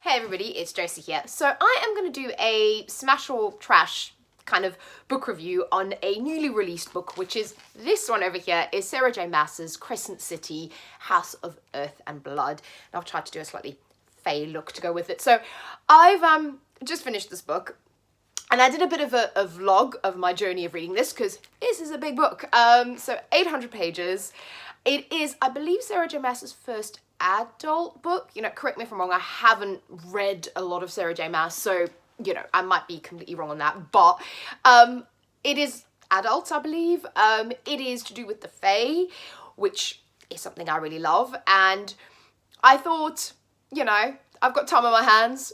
Hey everybody, it's Josie here. So I am going to do a smash or trash kind of book review on a newly released book, which is this one over here, is Sarah J Maas's Crescent City, House of Earth and Blood. And I've tried to do a slightly fey look to go with it. So I've just finished this book. And I did a bit of a vlog of my journey of reading this because this is a big book. So 800 pages. It is, I believe, Sarah J Maas's first adult book. You know, correct me if I'm wrong, I haven't read a lot of Sarah J Maas, so, you know, I might be completely wrong on that. But it is adult, I believe. It is to do with the Fae, which is something I really love. And I thought, you know, I've got time on my hands.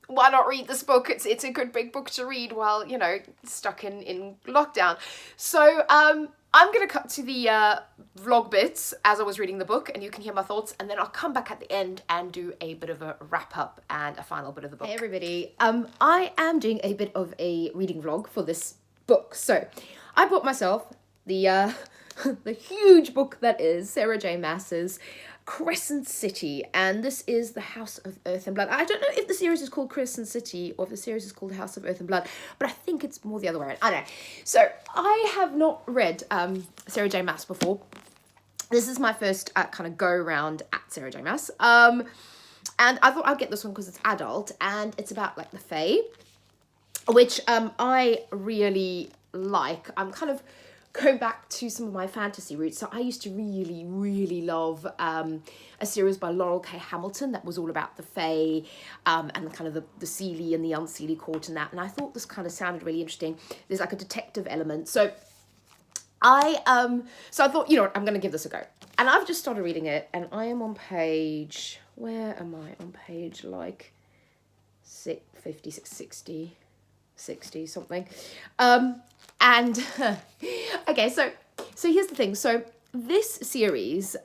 Why not read this book? It's a good big book to read while, you know, stuck in lockdown. So I'm going to cut to the vlog bits as I was reading the book, and you can hear my thoughts, and then I'll come back at the end and do a bit of a wrap up and a final bit of the book. Hey everybody, I am doing a bit of a reading vlog for this book. So I bought myself the the huge book that is Sarah J Maas's Crescent City, and this is the House of Earth and Blood. I don't know if the series is called Crescent City or if the series is called House of Earth and Blood, but I think it's more the other way around. I don't know. So I have not read Sarah J Maas before. This is my first kind of go around at Sarah J Maas, and I thought I'd get this one because it's adult and it's about like the Fae, which I really like. I'm kind of going back to some of my fantasy roots. So I used to really love a series by Laurel K. Hamilton that was all about the Fae and kind of the Seelie and the Unseelie court and that. And I thought this kind of sounded really interesting. There's like a detective element. So I thought, you know what, I'm going to give this a go. And I've just started reading it, and I am on page, where am I? On page like 50, 60 something. And okay, so here's the thing. So this series,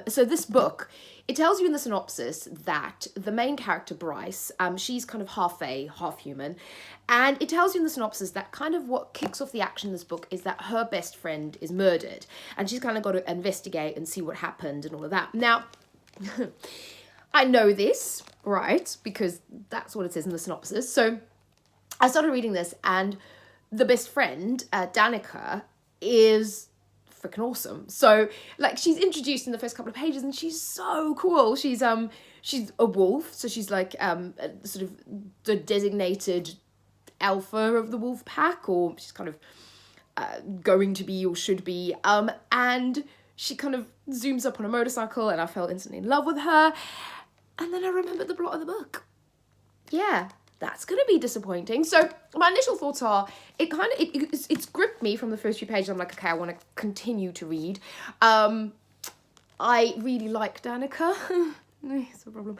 so this book, it tells you in the synopsis that the main character, Bryce, she's kind of half fae, half human. And it tells you in the synopsis that kind of what kicks off the action in this book is that her best friend is murdered. And she's kind of got to investigate and see what happened and all of that. Now, I know this, right? Because that's what it says in the synopsis. So I started reading this, and the best friend, Danica, is freaking awesome. So, like, she's introduced in the first couple of pages, and she's so cool. She's a wolf, so she's like sort of the designated alpha of the wolf pack, or she's kind of going to be or should be. And she kind of zooms up on a motorcycle, and I fell instantly in love with her. And then I remembered the plot of the book. Yeah. That's going to be disappointing. So my initial thoughts are, it's gripped me from the first few pages. I'm like, okay, I want to continue to read. I really like Danica. It's a problem.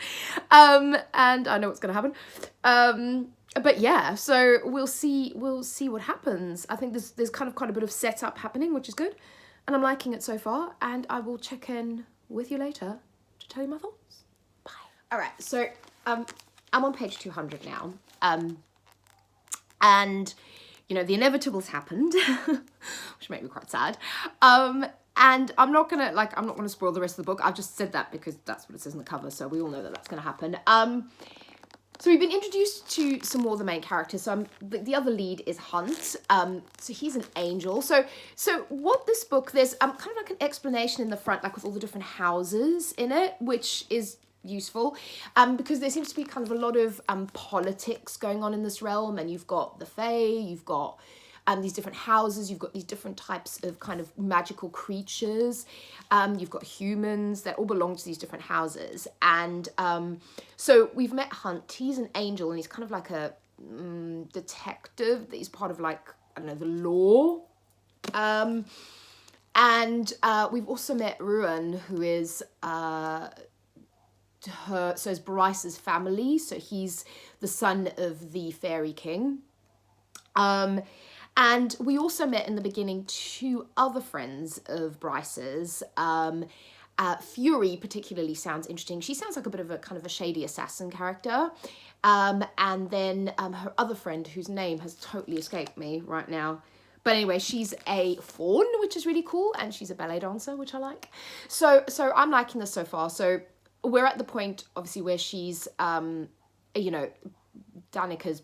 And I know what's going to happen. But yeah, so we'll see what happens. I think there's kind of quite a bit of setup happening, which is good. And I'm liking it so far. And I will check in with you later to tell you my thoughts. Bye. All right, so I'm on page 200 now, and, you know, the inevitable has happened, which made me quite sad, and I'm not gonna spoil the rest of the book. I've just said that because that's what it says in the cover, so we all know that that's gonna happen. So we've been introduced to some more of the main characters. So the other lead is Hunt, so he's an angel. So what this book, there's kind of like an explanation in the front, like with all the different houses in it, which is useful because there seems to be kind of a lot of politics going on in this realm, and you've got the Fae, you've got these different houses, you've got these different types of kind of magical creatures, you've got humans that all belong to these different houses. And so we've met Hunt. He's an angel, and he's kind of like a detective that he's part of, like, I don't know, the law. And we've also met Ruan, who is so is Bryce's family, so he's the son of the fairy king. And we also met in the beginning two other friends of Bryce's. Fury particularly sounds interesting. She sounds like a bit of a kind of a shady assassin character. And then her other friend, whose name has totally escaped me right now. But anyway, she's a faun, which is really cool, and she's a ballet dancer, which I like. So I'm liking this so far. So we're at the point, obviously, where she's you know, Danica's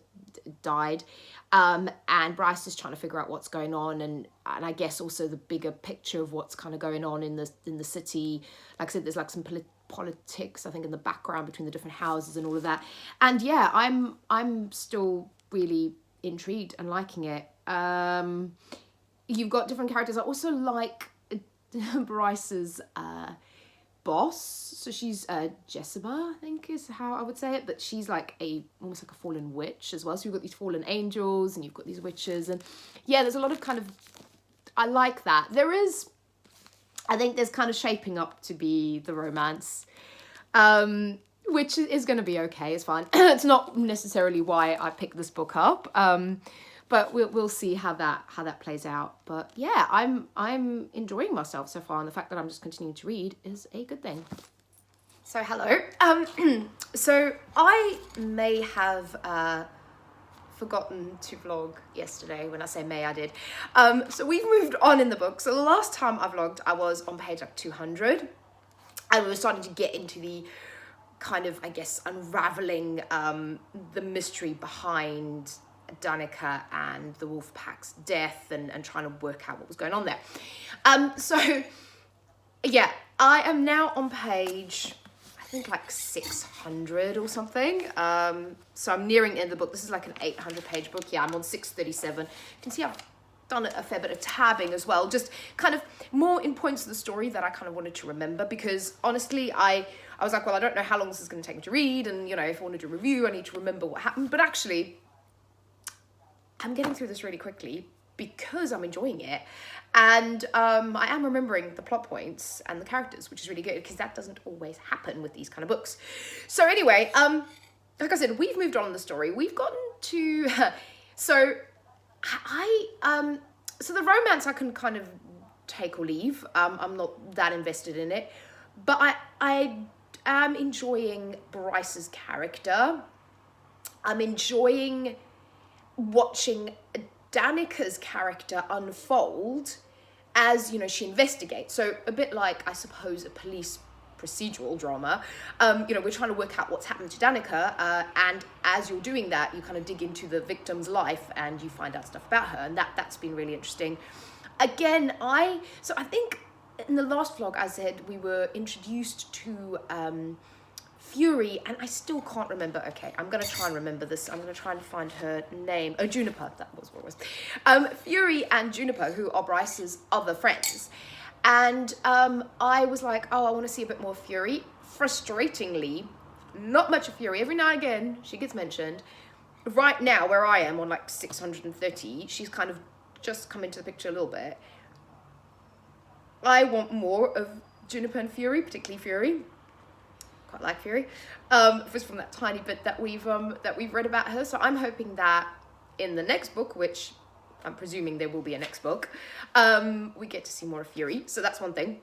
died, and Bryce is trying to figure out what's going on, and I guess also the bigger picture of what's kind of going on in the city. Like I said, there's like some politics, I think, in the background between the different houses and all of that. And yeah, I'm still really intrigued and liking it. You've got different characters. I also like Bryce's boss. So she's Jessica, I think is how I would say it, but she's like almost like a fallen witch as well. So you've got these fallen angels and you've got these witches, and yeah, there's a lot of kind of, I like that. I think there's kind of shaping up to be the romance, which is going to be okay. It's fine. It's not necessarily why I picked this book up, but we'll see how that plays out. But yeah, I'm enjoying myself so far, and the fact that I'm just continuing to read is a good thing. So hello. So I may have forgotten to vlog yesterday. When I say may, I did. So we've moved on in the book. So the last time I vlogged, I was on page like 200, and we were starting to get into the kind of, I guess, unraveling the mystery behind Danica and the wolf pack's death, and trying to work out what was going on there. So yeah, I am now on page, I think like 600 or something. So I'm nearing the end of the book. This is like an 800 page book. Yeah, I'm on 637. You can see I've done a fair bit of tabbing as well, just kind of more in points of the story that I kind of wanted to remember, because honestly, I was like, well, I don't know how long this is going to take me to read, and, you know, if I wanted to review, I need to remember what happened. But actually, I'm getting through this really quickly because I'm enjoying it, and I am remembering the plot points and the characters, which is really good, because that doesn't always happen with these kind of books. So anyway, like I said, we've moved on in the story. We've gotten to so the romance I can kind of take or leave. I'm not that invested in it, but I am enjoying Bryce's character. I'm enjoying watching Danica's character unfold as, you know, she investigates. So a bit like, I suppose, a police procedural drama. You know, we're trying to work out what's happened to Danica, and as you're doing that, you kind of dig into the victim's life and you find out stuff about her, and that's been really interesting. Again, I think in the last vlog I said we were introduced to Fury, and I still can't remember. Okay, I'm going to try and remember this. I'm going to try and find her name. Oh, Juniper, that was what it was. Fury and Juniper, who are Bryce's other friends. And I was like, oh, I want to see a bit more Fury. Frustratingly, not much of Fury. Every now and again, she gets mentioned. Right now, where I am on like 630, she's kind of just come into the picture a little bit. I want more of Juniper and Fury, particularly Fury. Quite like Fury, just from that tiny bit that we've read about her. So I'm hoping that in the next book, which I'm presuming there will be a next book, we get to see more of Fury. So that's one thing.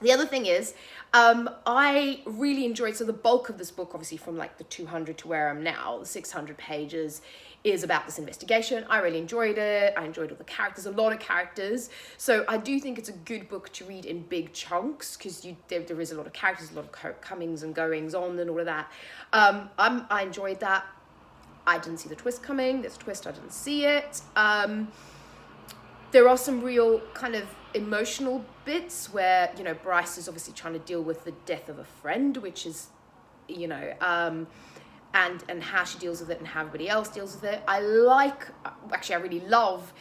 The other thing is, I really enjoyed, so the bulk of this book, obviously from like the 200 to where I'm now, the 600 pages, is about this investigation. I really enjoyed it. I enjoyed all the characters, a lot of characters. So I do think it's a good book to read in big chunks, because there is a lot of characters, a lot of comings and goings on and all of that. I enjoyed that. I didn't see the twist coming. There's a twist, I didn't see it. There are some real kind of emotional bits where, you know, Bryce is obviously trying to deal with the death of a friend, which is, you know, and how she deals with it and how everybody else deals with it. I really love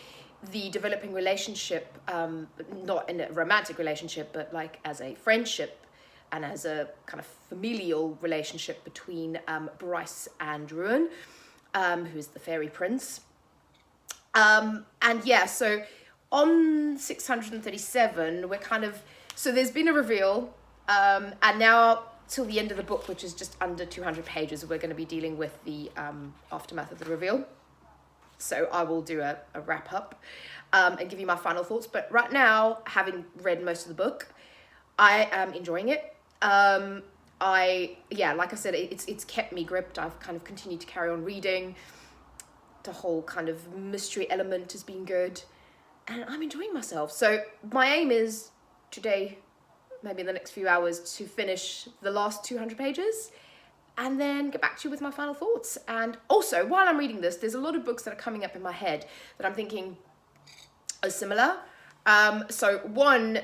the developing relationship, not in a romantic relationship, but like as a friendship and as a kind of familial relationship between Bryce and Ruin, who is the fairy prince. And yeah, so on 637, we're kind of, so there's been a reveal, and now till the end of the book, which is just under 200 pages, we're going to be dealing with the aftermath of the reveal. So I will do a wrap up and give you my final thoughts. But right now, having read most of the book, I am enjoying it. Like I said, it's kept me gripped. I've kind of continued to carry on reading. The whole kind of mystery element has been good, and I'm enjoying myself. So my aim is today, maybe in the next few hours, to finish the last 200 pages and then get back to you with my final thoughts. And also, while I'm reading this, there's a lot of books that are coming up in my head that I'm thinking are similar. So one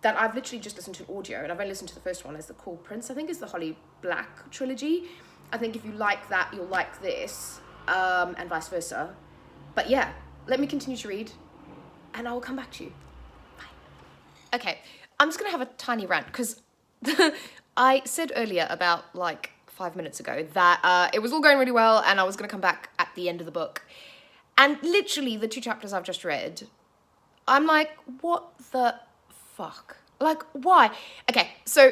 that I've literally just listened to audio, and I've only listened to the first one, is The Cool Prince. I think it's the Holly Black trilogy. I think if you like that, you'll like this, and vice versa. But yeah, let me continue to read, and I will come back to you. Bye. Okay, I'm just gonna have a tiny rant, because I said earlier, about like 5 minutes ago, that it was all going really well, and I was gonna come back at the end of the book. And literally, the 2 chapters I've just read, I'm like, what the fuck? Like, why? Okay, so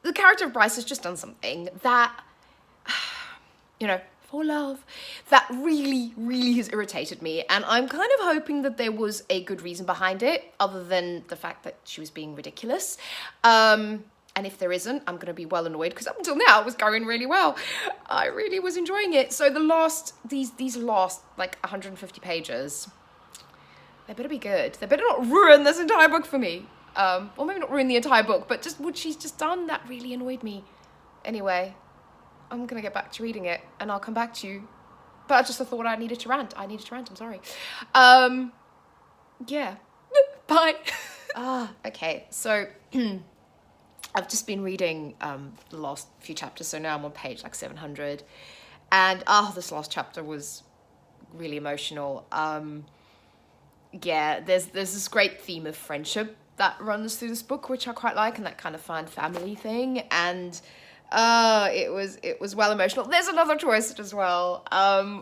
the character of Bryce has just done something that, you know, for love, that really, really has irritated me. And I'm kind of hoping that there was a good reason behind it, other than the fact that she was being ridiculous. And if there isn't, I'm going to be well annoyed, because up until now it was going really well. I really was enjoying it. So these last like 150 pages, they better be good. They better not ruin this entire book for me. Or maybe not ruin the entire book, but just what she's just done, that really annoyed me. Anyway, I'm going to get back to reading it, and I'll come back to you. But I just thought I needed to rant. I'm sorry. Yeah. Bye. Okay. So I've just been reading the last few chapters, so now I'm on page like 700. And this last chapter was really emotional. Yeah, there's this great theme of friendship that runs through this book, which I quite like, and that kind of fun family thing. And it was well emotional. There's another twist as well,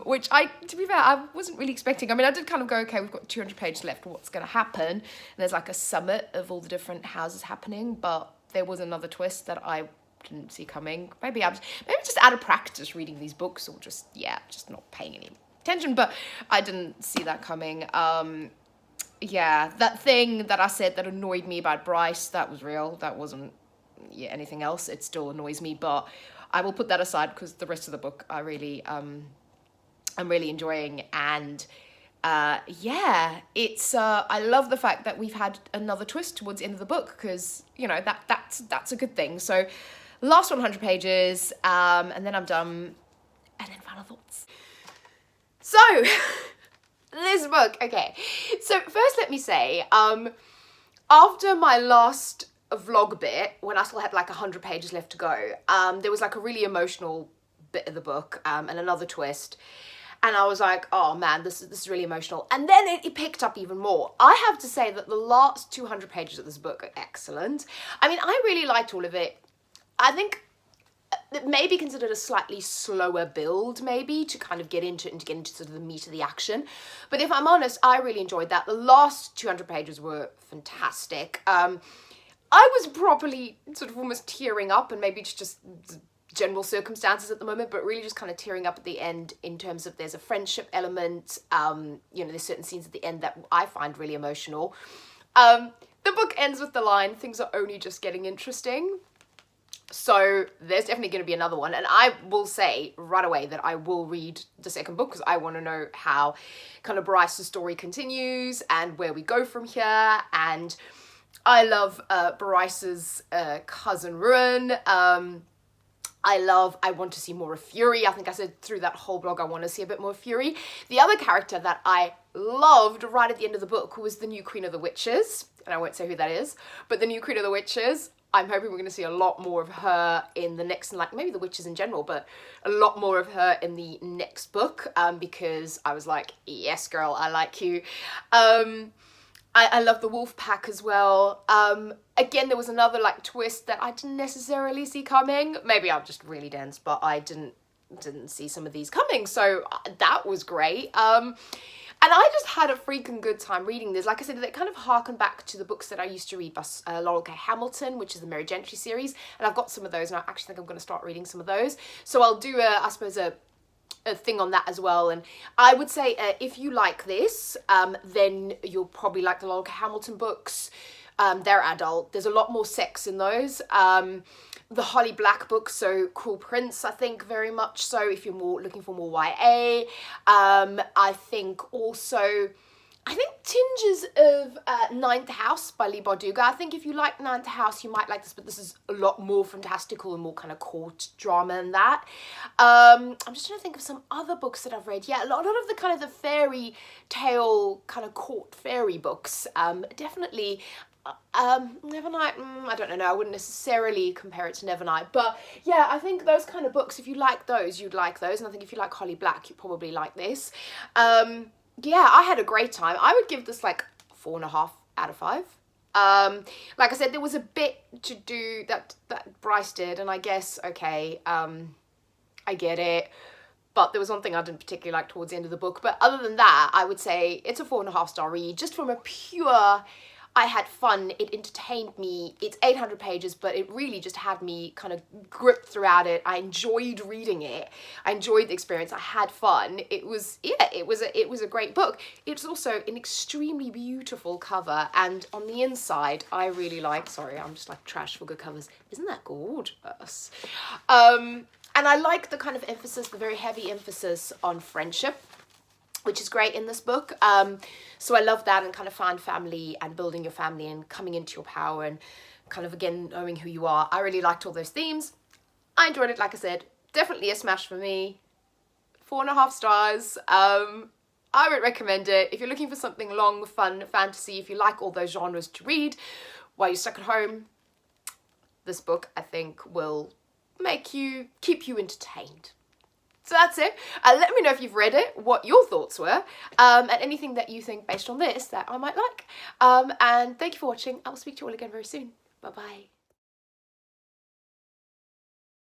which to be fair, I wasn't really expecting. I mean, I did kind of go, okay, we've got 200 pages left, what's going to happen? And there's like a summit of all the different houses happening, but there was another twist that I didn't see coming. Maybe just out of practice reading these books, or just not paying any attention, but I didn't see that coming. Yeah, that thing that I said that annoyed me about Bryce, that was real. That wasn't anything else. It still annoys me, but I will put that aside, because the rest of the book I'm really enjoying. And yeah, it's I love the fact that we've had another twist towards the end of the book, because you know that's a good thing. So last 100 pages, and then I'm done, and then final thoughts. So this book, okay, so first let me say, after my last vlog bit, when I still had like 100 pages left to go, there was like a really emotional bit of the book, and another twist, and I was like, oh man, this is really emotional. And then it picked up even more. I have to say that the last 200 pages of this book are excellent. I mean, I really liked all of it. I think it may be considered a slightly slower build, maybe, to kind of get into it and to get into sort of the meat of the action. But if I'm honest, I really enjoyed that. The last 200 pages were fantastic. I was properly sort of almost tearing up, and maybe it's just general circumstances at the moment, but really just kind of tearing up at the end, in terms of there's a friendship element. You know, there's certain scenes at the end that I find really emotional. The book ends with the line, "Things are only just getting interesting." So there's definitely going to be another one, and I will say right away that I will read the second book, because I want to know how kind of Bryce's story continues and where we go from here. And I love Bryce's cousin Ruin. I want to see more of Fury. I think I said through that whole blog I want to see a bit more of Fury. The other character that I loved right at the end of the book was the new Queen of the Witches, and I won't say who that is, but the new Queen of the Witches. I'm hoping we're going to see a lot more of her in the next, like maybe the witches in general, but a lot more of her in the next book, because I was like, yes, girl, I like you. I love the wolf pack as well. Again, there was another like twist that I didn't necessarily see coming. Maybe I'm just really dense, but I didn't see some of these coming, so that was great. And I just had a freaking good time reading this. Like I said, they kind of harken back to the books that I used to read by Laurel K. Hamilton, which is the Mary Gentry series. And I've got some of those, and I actually think I'm going to start reading some of those. So I'll do, I suppose, a thing on that as well. And I would say if you like this, then you'll probably like the Laurel K. Hamilton books. They're adult. There's a lot more sex in those. The Holly Black books, so Cruel Prince, I think very much so, if you're more looking for more YA. I think also I think tinges of Ninth House by Lee Barduga. I think if you like Ninth House, you might like this, but this is a lot more fantastical and more kind of court drama than that. I'm just trying to think of some other books that I've read. Yeah, a lot of the kind of the fairy tale kind of court fairy books. Definitely. Nevernight, I don't know, I wouldn't necessarily compare it to Nevernight, but yeah, I think those kind of books, if you like those, you'd like those, and I think if you like Holly Black, you'd probably like this. Yeah, I had a great time. I would give this like 4.5 out of 5. Like I said, there was a bit to do that Bryce did, and I guess, okay, I get it. But there was one thing I didn't particularly like towards the end of the book. But other than that, I would say it's a 4.5 star read, just from a pure, I had fun, it entertained me. It's 800 pages, but it really just had me kind of gripped throughout it. I enjoyed reading it. I enjoyed the experience. I had fun. It was, yeah, it was a great book. It's also an extremely beautiful cover, and on the inside, I really like, sorry, I'm just like trash for good covers. Isn't that gorgeous? And I like the kind of emphasis, the very heavy emphasis on friendship, which is great in this book. So I love that, and kind of find family and building your family and coming into your power and kind of, again, knowing who you are. I really liked all those themes. I enjoyed it, like I said. Definitely a smash for me. 4.5 stars. I would recommend it. If you're looking for something long, fun, fantasy, if you like all those genres to read while you're stuck at home, this book, I think, will keep you entertained. So that's it. Let me know if you've read it, what your thoughts were, and anything that you think based on this that I might like. And thank you for watching. I will speak to you all again very soon. Bye-bye.